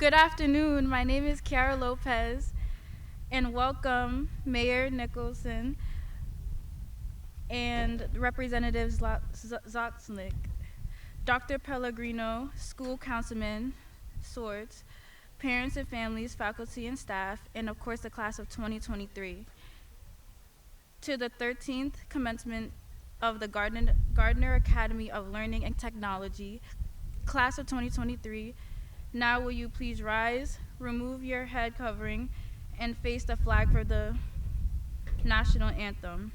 Good afternoon. My name is Kiara Lopez, and welcome Mayor Nicholson and Representative Zotznik, Dr. Pellegrino, School Councilman Swords, parents and families, faculty and staff, and of course the class of 2023. To the 13th commencement of the Gardner Academy of Learning and Technology, class of 2023, now will you please rise, remove your head covering, and face the flag for the national anthem.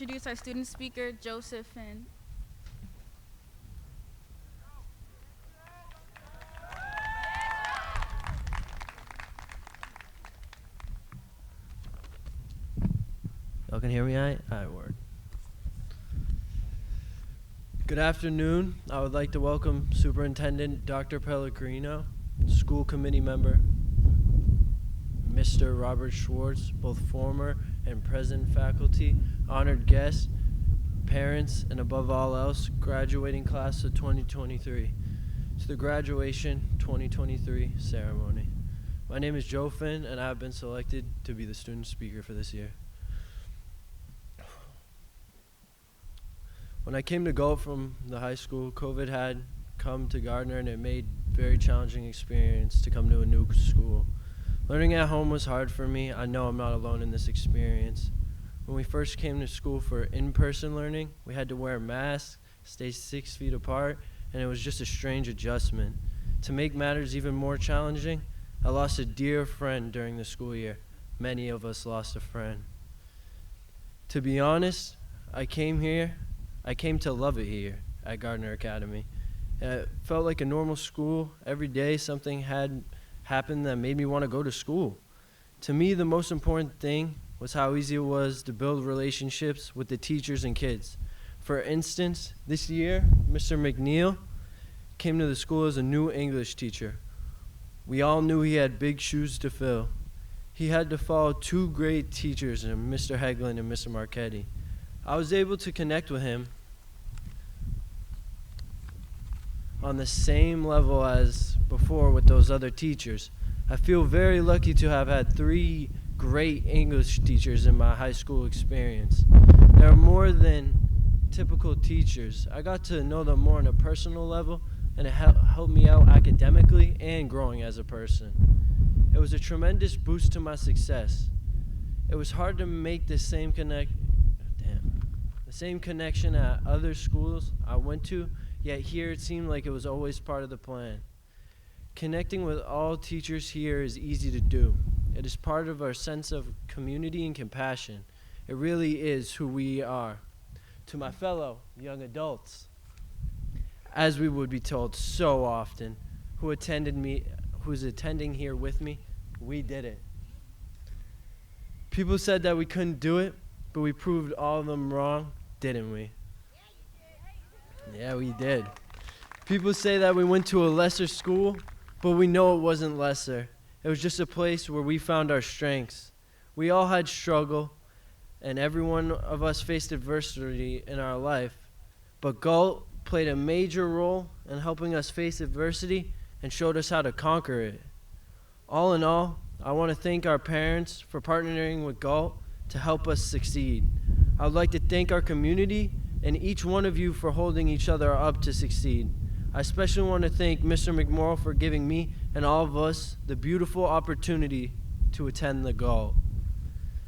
Introduce our student speaker, Joseph Finn. Y'all can hear me all right? Word. Good afternoon. I would like to welcome Superintendent Dr. Pellegrino, school committee member, Mr. Robert Schwartz, both former and present faculty, honored guests, parents, and above all else, graduating class of 2023, to the graduation 2023 ceremony. My name is Joe Finn, and I have been selected to be the student speaker for this year. When I came to go from the high school, COVID had come to Gardner, and it made very challenging experience to come to a new school. Learning at home was hard for me. I know I'm not alone in this experience. When we first came to school for in-person learning, we had to wear masks, stay 6 feet apart, and it was just a strange adjustment. To make matters even more challenging, I lost a dear friend during the school year. Many of us lost a friend. To be honest, I came to love it here at Gardner Academy. It felt like a normal school. Every day something had happened that made me want to go to school. To me, the most important thing was how easy it was to build relationships with the teachers and kids. For instance, this year, Mr. McNeil came to the school as a new English teacher. We all knew he had big shoes to fill. He had to follow two great teachers, Mr. Heglin and Mr. Marchetti. I was able to connect with him on the same level as before with those other teachers. I feel very lucky to have had 3 great English teachers in my high school experience. They're more than typical teachers. I got to know them more on a personal level, and it helped me out academically and growing as a person. It was a tremendous boost to my success. It was hard to make the same connection at other schools I went to, yet here it seemed like it was always part of the plan. Connecting with all teachers here is easy to do. It is part of our sense of community and compassion. It really is who we are. To my fellow young adults, as we would be told so often, who's attending here with me, we did it. People said that we couldn't do it, but we proved all of them wrong, didn't we? Yeah, we did. People say that we went to a lesser school, but we know it wasn't lesser. It was just a place where we found our strengths. We all had struggle, and every one of us faced adversity in our life. But Galt played a major role in helping us face adversity and showed us how to conquer it. All in all, I want to thank our parents for partnering with Galt to help us succeed. I would like to thank our community and each one of you for holding each other up to succeed. I especially want to thank Mr. McMorrow for giving me and all of us the beautiful opportunity to attend the Galt.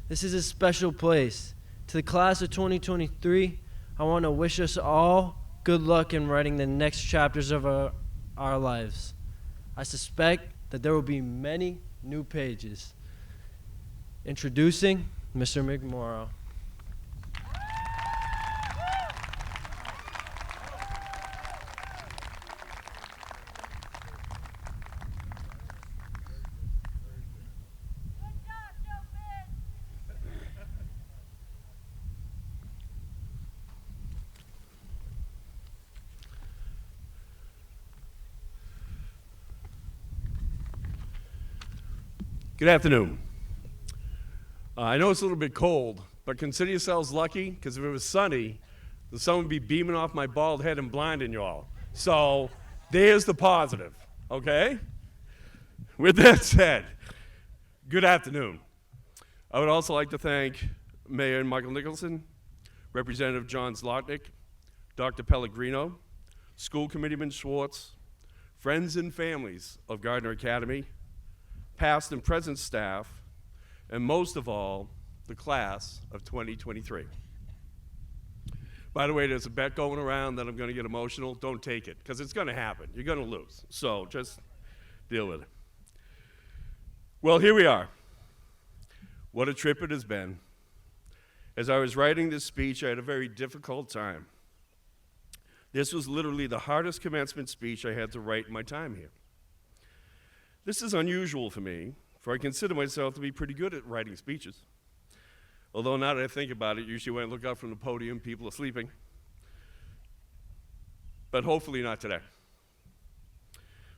This is a special place. To the class of 2023, I want to wish us all good luck in writing the next chapters of our lives. I suspect that there will be many new pages. Introducing Mr. McMorrow. Good afternoon. I know it's a little bit cold, but consider yourselves lucky, because if it was sunny, the sun would be beaming off my bald head and blinding you all. So there's the positive, okay? With that said, good afternoon. I would also like to thank Mayor Michael Nicholson, Representative John Zlotnick, Dr. Pellegrino, School Committeeman Schwartz, friends and families of Gardner Academy, past and present staff, and most of all, the class of 2023. By the way, there's a bet going around that I'm going to get emotional. Don't take it, because it's going to happen. You're going to lose. So just deal with it. Well, here we are. What a trip it has been. As I was writing this speech, I had a very difficult time. This was literally the hardest commencement speech I had to write in my time here. This is unusual for me, for I consider myself to be pretty good at writing speeches. Although now that I think about it, usually when I look out from the podium, people are sleeping. But hopefully not today.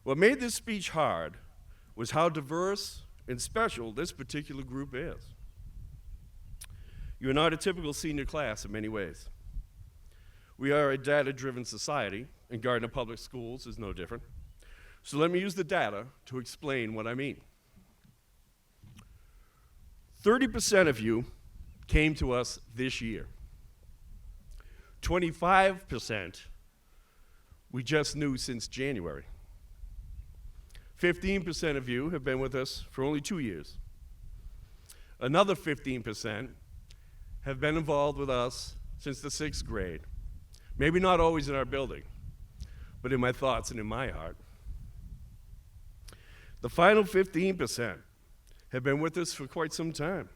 What made this speech hard was how diverse and special this particular group is. You are not a typical senior class in many ways. We are a data-driven society, and Gardner Public Schools is no different. So let me use the data to explain what I mean. 30% of you came to us this year. 25% we just knew since January. 15% of you have been with us for only 2 years. Another 15% have been involved with us since the 6th grade. Maybe not always in our building, but in my thoughts and in my heart. The final 15% have been with us for quite some time.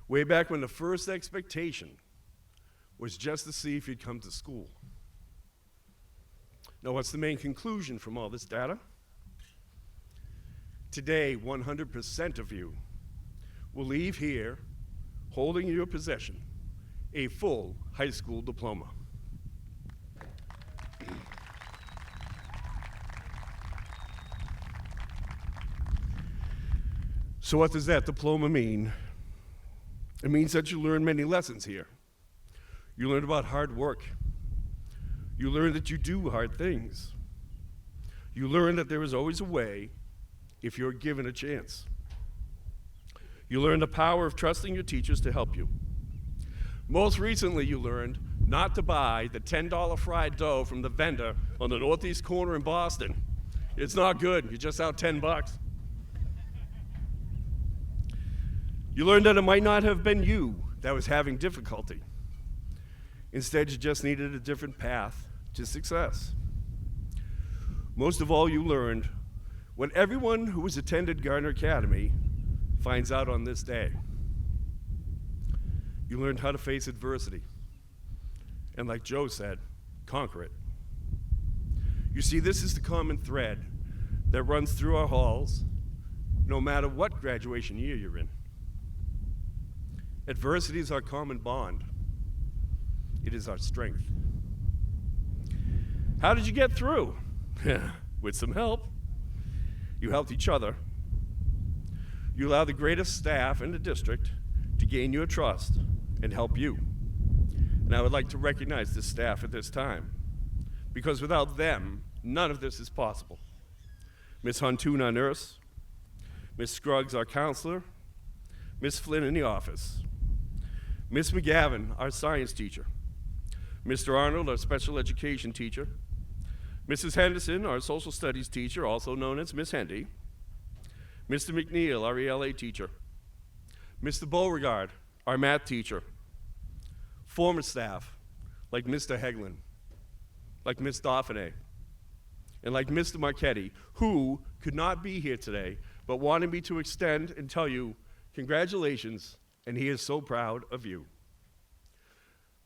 Way back when the first expectation was just to see if you'd come to school. Now, what's the main conclusion from all this data? Today, 100% of you will leave here holding in your possession a full high school diploma. So what does that diploma mean? It means that you learn many lessons here. You learn about hard work. You learn that you do hard things. You learn that there is always a way if you're given a chance. You learn the power of trusting your teachers to help you. Most recently, you learned not to buy the $10 fried dough from the vendor on the northeast corner in Boston. It's not good. You're just out $10. You learned that it might not have been you that was having difficulty. Instead, you just needed a different path to success. Most of all, you learned what everyone who has attended Gardner Academy finds out on this day. You learned how to face adversity. And like Joe said, conquer it. You see, this is the common thread that runs through our halls, no matter what graduation year you're in. Adversity is our common bond. It is our strength. How did you get through? With some help. You helped each other. You allowed the greatest staff in the district to gain your trust and help you. And I would like to recognize this staff at this time, because without them, none of this is possible. Ms. Huntoon, our nurse, Ms. Scruggs, our counselor, Ms. Flynn in the office, Ms. McGavin, our science teacher, Mr. Arnold, our special education teacher, Mrs. Henderson, our social studies teacher, also known as Miss Hendy, Mr. McNeil, our ELA teacher, Mr. Beauregard, our math teacher, former staff like Mr. Heglin, like Ms. Dauphiné, and like Mr. Marchetti, who could not be here today, but wanted me to extend and tell you congratulations, and he is so proud of you.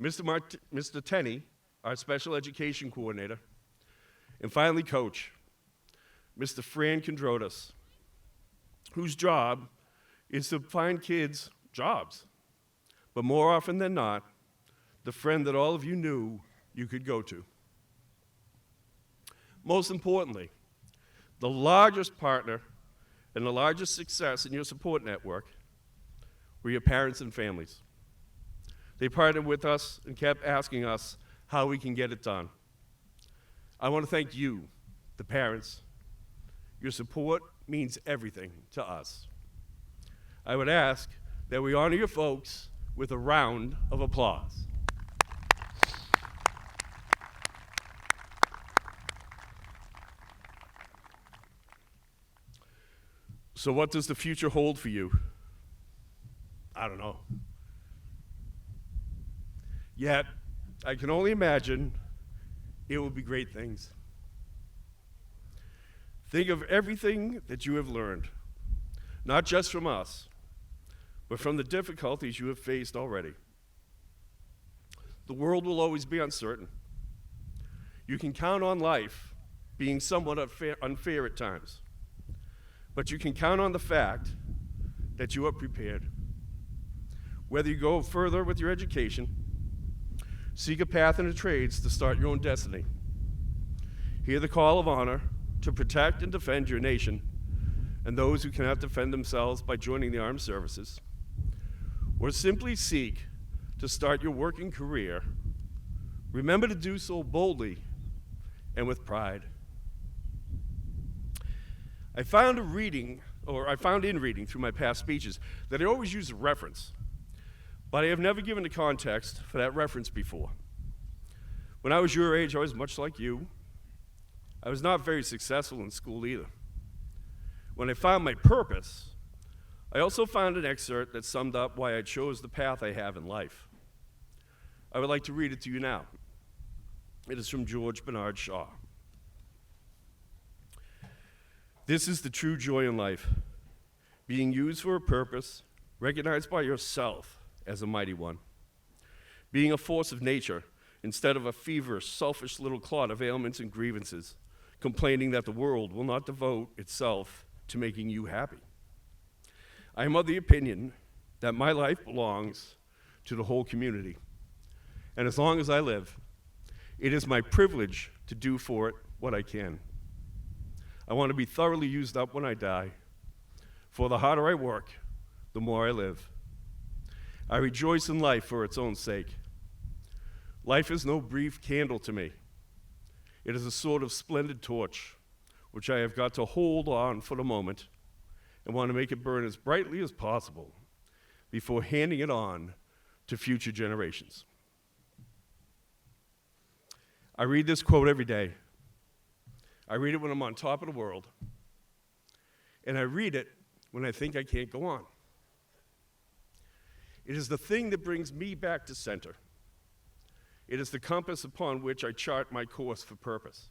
Mr. Tenney, our special education coordinator, and finally, Coach, Mr. Fran Condrotis, whose job is to find kids jobs, but more often than not, the friend that all of you knew you could go to. Most importantly, the largest partner and the largest success in your support network were your parents and families. They partnered with us and kept asking us how we can get it done. I want to thank you, the parents. Your support means everything to us. I would ask that we honor your folks with a round of applause. So what does the future hold for you? I don't know. Yet, I can only imagine it will be great things. Think of everything that you have learned, not just from us, but from the difficulties you have faced already. The world will always be uncertain. You can count on life being somewhat unfair at times, but you can count on the fact that you are prepared. Whether you go further with your education, seek a path in the trades to start your own destiny, hear the call of honor to protect and defend your nation and those who cannot defend themselves by joining the armed services, or simply seek to start your working career, remember to do so boldly and with pride. I found in reading through my past speeches that I always use a reference, but I have never given the context for that reference before. When I was your age, I was much like you. I was not very successful in school either. When I found my purpose, I also found an excerpt that summed up why I chose the path I have in life. I would like to read it to you now. It is from George Bernard Shaw. This is the true joy in life, being used for a purpose, recognized by yourself as a mighty one, being a force of nature instead of a feverish, selfish little clot of ailments and grievances, complaining that the world will not devote itself to making you happy. I am of the opinion that my life belongs to the whole community, and as long as I live, it is my privilege to do for it what I can. I want to be thoroughly used up when I die, for the harder I work, the more I live. I rejoice in life for its own sake. Life is no brief candle to me. It is a sort of splendid torch, which I have got to hold on for the moment and want to make it burn as brightly as possible before handing it on to future generations. I read this quote every day. I read it when I'm on top of the world, and I read it when I think I can't go on. It is the thing that brings me back to center. It is the compass upon which I chart my course for purpose.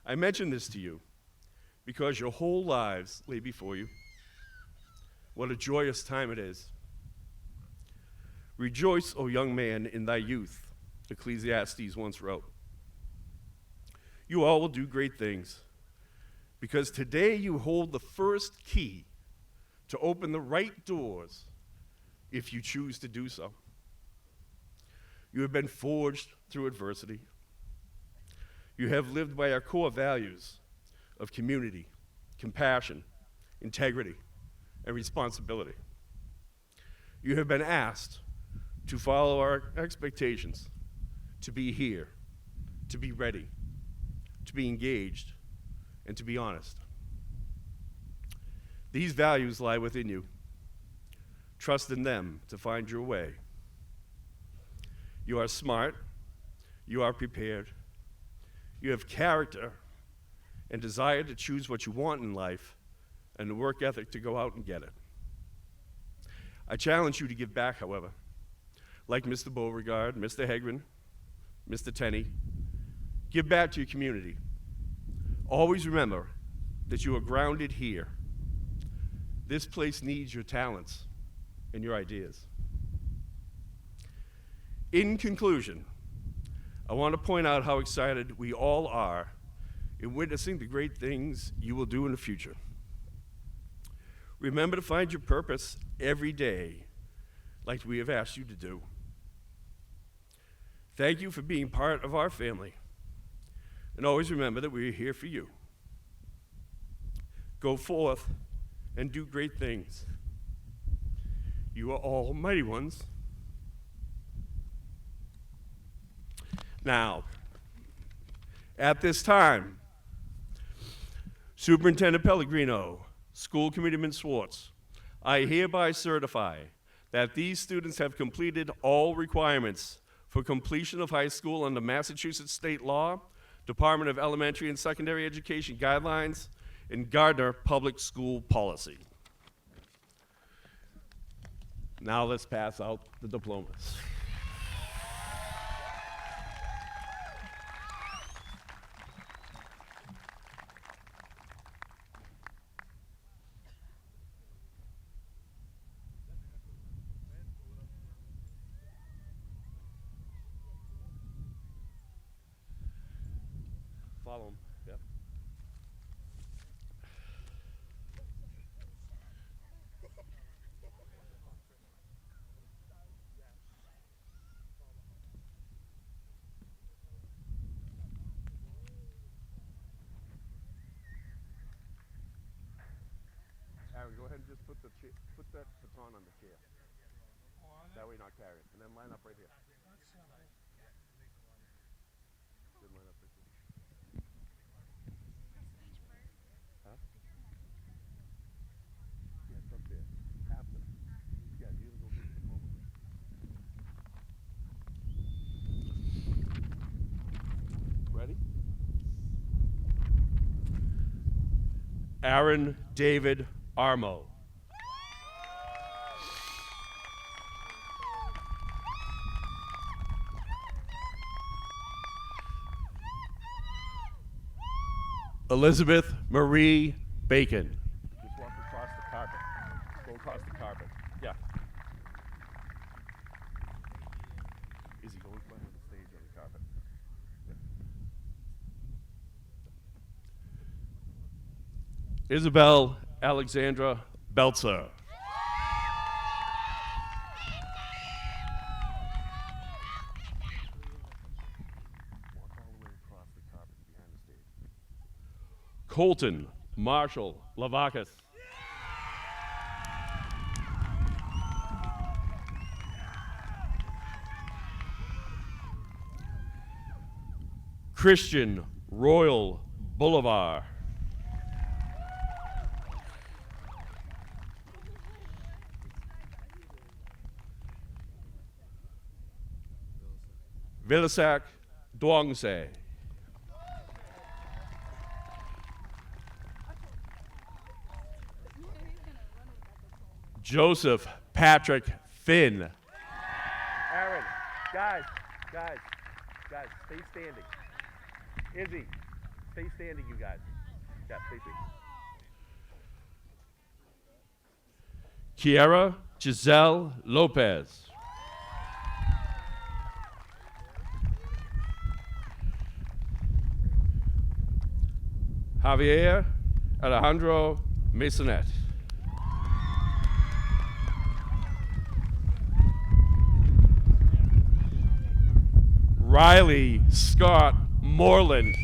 I mention this to you because your whole lives lay before you. What a joyous time it is. Rejoice, O young man, in thy youth, Ecclesiastes once wrote. You all will do great things, because today you hold the first key to open the right doors if you choose to do so. You have been forged through adversity. You have lived by our core values of community, compassion, integrity, and responsibility. You have been asked to follow our expectations, to be here, to be ready, to be engaged, and to be honest. These values lie within you. Trust in them to find your way. You are smart, you are prepared, you have character and desire to choose what you want in life, and the work ethic to go out and get it. I challenge you to give back, however. Like Mr. Beauregard, Mr. Hegman, Mr. Tenney, give back to your community. Always remember that you are grounded here. This place needs your talents and your ideas. In conclusion, I want to point out how excited we all are in witnessing the great things you will do in the future. Remember to find your purpose every day, like we have asked you to do. Thank you for being part of our family, and always remember that we are here for you. Go forth and do great things. You are all mighty ones. Now, at this time, Superintendent Pellegrino, School Committeeman Swartz, I hereby certify that these students have completed all requirements for completion of high school under Massachusetts state law, Department of Elementary and Secondary Education guidelines, and Gardner public school policy. Now let's pass out the diplomas. Follow them. Yep. Aaron, go ahead and just put that baton on the chair. That way you're not carrying. And then line up right here. Good, line up right here. Huh? Yeah, it's up there. After. Yeah, you go get the moment. Ready? Aaron David Armo. Elizabeth Marie Bacon. Just walk across the carpet. Go across the carpet. Yeah. Izzy, go in front of the stage on the carpet. Yeah. Isabel Alexandra Belzer. Walk all the way across the carpet behind the stage. Colton Marshall Lavakis. Christian Royal Boulevard. Vilasak Dwangse. Joseph Patrick Finn. Aaron, guys, stay standing. Izzy, stay standing, you guys. Yeah, stay standing. Kiara Giselle Lopez. Javier Alejandro Masonet. Riley Scott Moreland.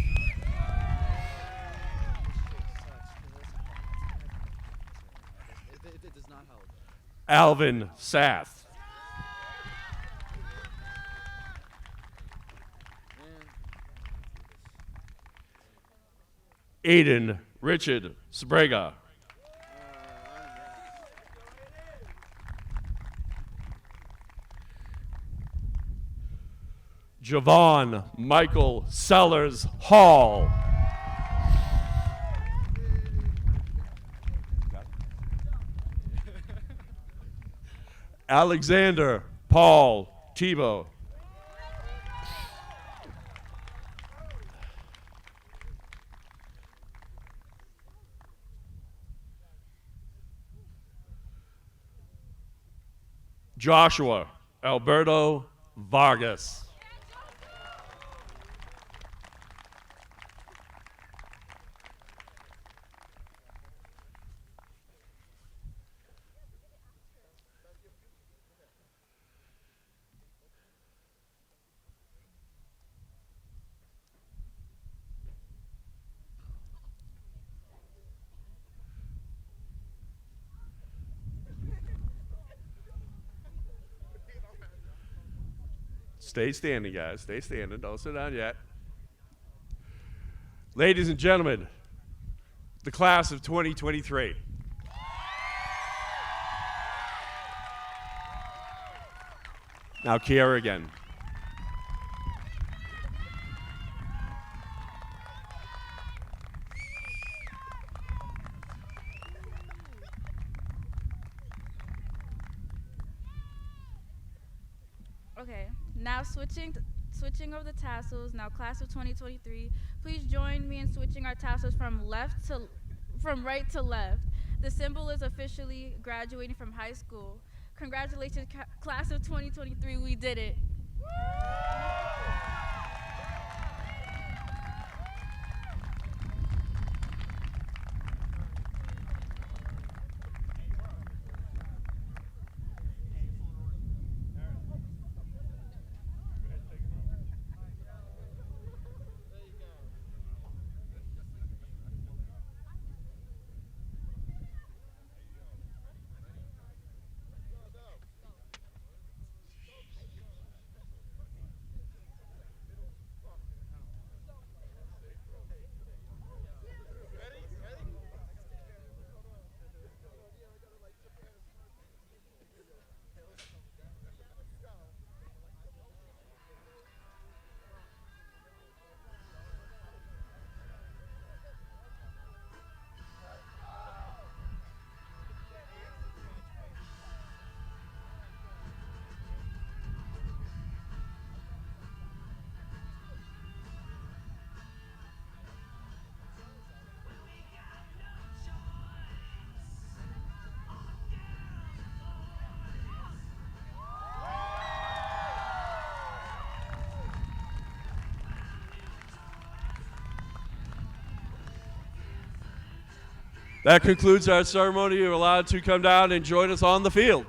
Alvin Sath. Aiden Richard Spraga. Javon Michael Sellers Hall. Alexander Paul Tebow. Joshua Alberto Vargas. Stay standing, guys. Stay standing. Don't sit down yet. Ladies and gentlemen, the class of 2023. Now, Kiara again. Okay, now switching of the tassels. Now, class of 2023, please join me in switching our tassels from right to left. The symbol is officially graduating from high school. Congratulations, class of 2023. We did it. That concludes our ceremony. You're allowed to come down and join us on the field.